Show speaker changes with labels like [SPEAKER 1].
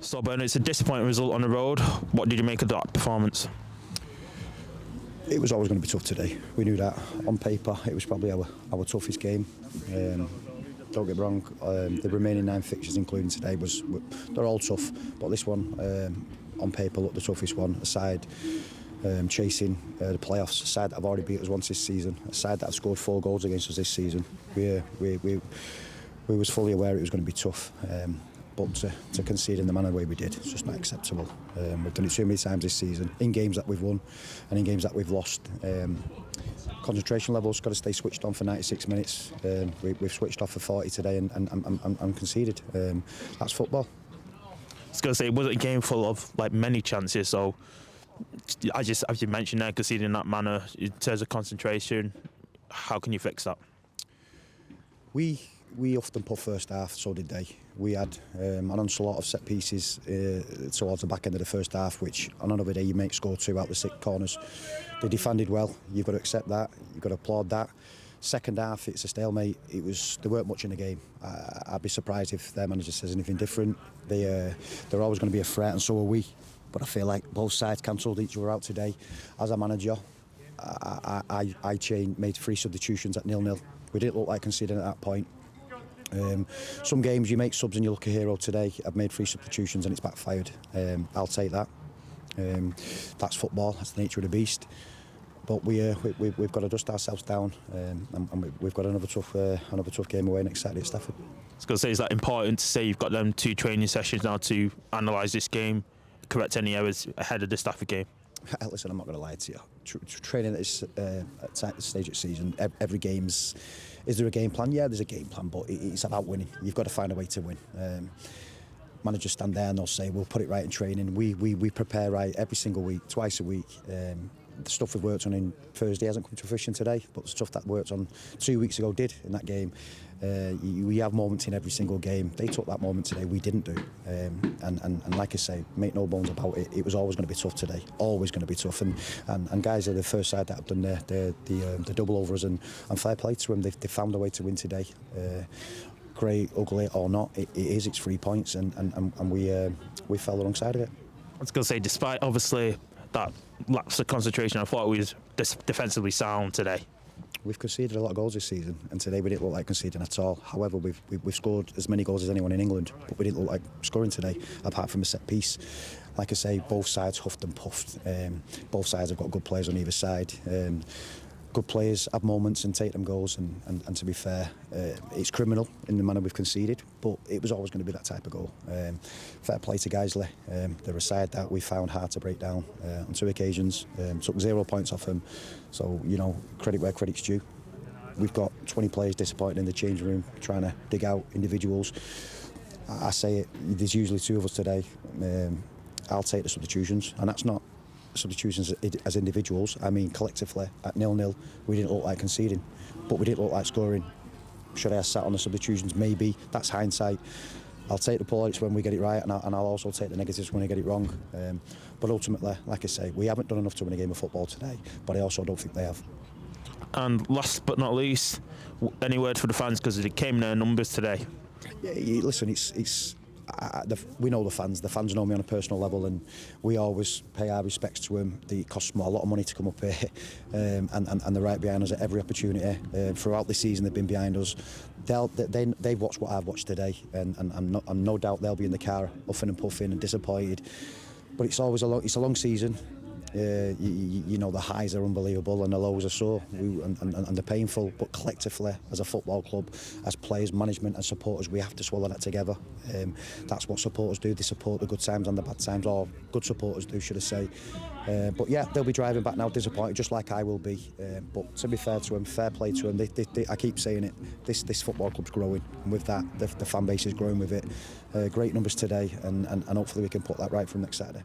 [SPEAKER 1] So, Bernard, it's a disappointing result on the road. What did you make of that performance?
[SPEAKER 2] It was always going to be tough today. We knew that. On paper, it was probably our toughest game. Don't get me wrong, the remaining 9 fixtures, including today, they're all tough. But this one, on paper, looked the toughest one. A side chasing the playoffs, a side that have already beat us once this season, a side that have scored 4 goals against us this season. We was fully aware it was going to be tough. But to concede in the manner way we did, it's just not acceptable. We've done it too many times this season, in games that we've won and in games that we've lost. Concentration levels got to stay switched on for 96 minutes. We've switched off for 40 today and conceded. That's football.
[SPEAKER 1] I was going to say, it wasn't a game full of many chances, so as you mentioned there, conceding in that manner, in terms of concentration, how can you fix that?
[SPEAKER 2] We often put first half, so did they. We had an onslaught of set pieces towards the back end of the first half, which on another day you make score 2 out the 6 corners. They defended well. You've got to accept that. You've got to applaud that. Second half, it's a stalemate. There weren't much in the game. I'd be surprised if their manager says anything different. They're always going to be a threat, and so are we. But I feel like both sides cancelled each other out today. As a manager, I made 3 substitutions at 0-0. We didn't look like conceding at that point. Some games you make subs and you look a hero. Today I've made 3 substitutions and it's backfired. I'll take that. That's football, that's the nature of the beast. But we've got to dust ourselves down, and we've got another tough game away next Saturday at Stafford.
[SPEAKER 1] I was going to say, is that important to say you've got them 2 training sessions now to analyse this game, correct any errors ahead of the Stafford game?
[SPEAKER 2] Listen, I'm not going to lie to you. Training at this stage of season, every game's... Is there a game plan? Yeah, there's a game plan, but it's about winning. You've got to find a way to win. Managers stand there and they'll say, we'll put it right in training. We prepare right every single week, twice a week. The stuff we've worked on in Thursday hasn't come to fruition today, but the stuff that worked on 2 weeks ago did in that game. We have moments in every single game. They took that moment today, we didn't do. And like I say, make no bones about it, it was always going to be tough today, always going to be tough. And guys are the first side that have done the double overs, and fair play to them. They found a way to win today. Great, ugly or not, it's 3 points, and we fell the wrong side of it.
[SPEAKER 1] I was going to say, despite obviously that lapse of concentration, I thought we was defensively sound today.
[SPEAKER 2] We've conceded a lot of goals this season, and today we didn't look like conceding at all. However, we've scored as many goals as anyone in England, but we didn't look like scoring today, apart from a set piece. Like I say, both sides huffed and puffed. Both sides have got good players on either side. Good players have moments and take them goals, and to be fair, it's criminal in the manner we've conceded, but it was always going to be that type of goal. Fair play to Guiseley. They're a side that we found hard to break down on 2 occasions. Took 0 points off them, so credit where credit's due. We've got 20 players disappointed in the change room, trying to dig out individuals. I say it, there's usually 2 of us today. I'll take the substitutions, and that's not substitutions as individuals. I mean collectively at 0-0 we didn't look like conceding, but we didn't look like scoring. Should I have sat on the substitutions? Maybe. That's hindsight. I'll take the plaudits when we get it right, and I'll also take the negatives when I get it wrong. But ultimately, like I say, we haven't done enough to win a game of football today, but I also don't think they have.
[SPEAKER 1] And last but not least, any word for the fans, because it came in their numbers today?
[SPEAKER 2] Yeah, listen, we know the fans. The fans know me on a personal level, and we always pay our respects to them. It costs them a lot of money to come up here, and they're right behind us at every opportunity. Throughout the season, they've been behind us. They've watched what I've watched today, and I'm no doubt they'll be in the car, huffing and puffing and disappointed. But it's always a long season. The highs are unbelievable and the lows are sore, and they're painful, but collectively as a football club, as players, management and supporters, we have to swallow that together. That's what supporters do. They support the good times and the bad times, or good supporters do, should I say. But yeah, they'll be driving back now disappointed, just like I will be. But to be fair to them, fair play to them, I keep saying it, this football club's growing, and with that the fan base is growing with it. Great numbers today, and hopefully we can put that right from next Saturday.